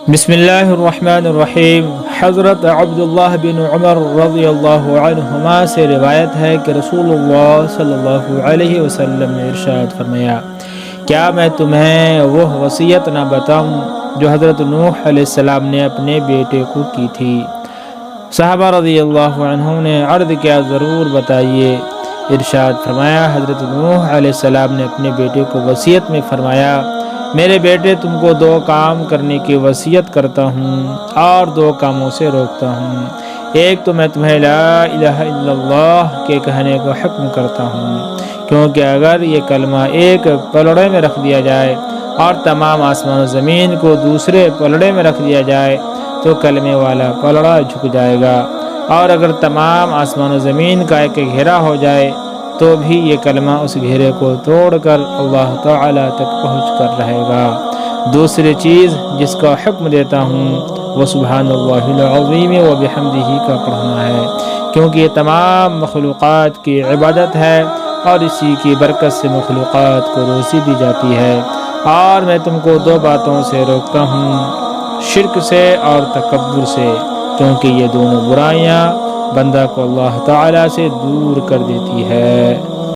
بسم اللہ الرحمن الرحیم۔ حضرت عبداللہ بن عمر رضی اللہ عنہما سے روایت ہے کہ رسول اللہ صلی اللہ علیہ وسلم نے ارشاد فرمایا، کیا میں تمہیں وہ وصیت نہ بتاؤں جو حضرت نوح علیہ السلام نے اپنے بیٹے کو کی تھی؟ صحابہ رضی اللہ عنہم نے عرض کیا، ضرور بتائیے۔ ارشاد فرمایا، حضرت نوح علیہ السلام نے اپنے بیٹے کو وصیت میں فرمایا، میرے بیٹے، تم کو 2 کام کرنے کی وصیت کرتا ہوں اور 2 کاموں سے روکتا ہوں۔ ایک تو میں تمہیں لا الہ الا اللہ کے کہنے کو حکم کرتا ہوں، کیونکہ اگر یہ کلمہ ایک پلڑے میں رکھ دیا جائے اور تمام آسمان و زمین کو دوسرے پلڑے میں رکھ دیا جائے تو کلمے والا پلڑا جھک جائے گا، اور اگر تمام آسمان و زمین کا ایک گھیرا ہو جائے تو بھی یہ کلمہ اس گھیرے کو توڑ کر اللہ تعالیٰ تک پہنچ کر رہے گا۔ دوسری چیز جس کا حکم دیتا ہوں وہ سبحان اللہ العظیم و بحمدہ کا پڑھنا ہے، کیونکہ یہ تمام مخلوقات کی عبادت ہے اور اسی کی برکت سے مخلوقات کو روزی دی جاتی ہے۔ اور میں تم کو 2 باتوں سے روکتا ہوں، شرک سے اور تکبر سے، کیونکہ یہ دونوں برائیاں بندہ کو اللہ تعالیٰ سے دور کر دیتی ہے۔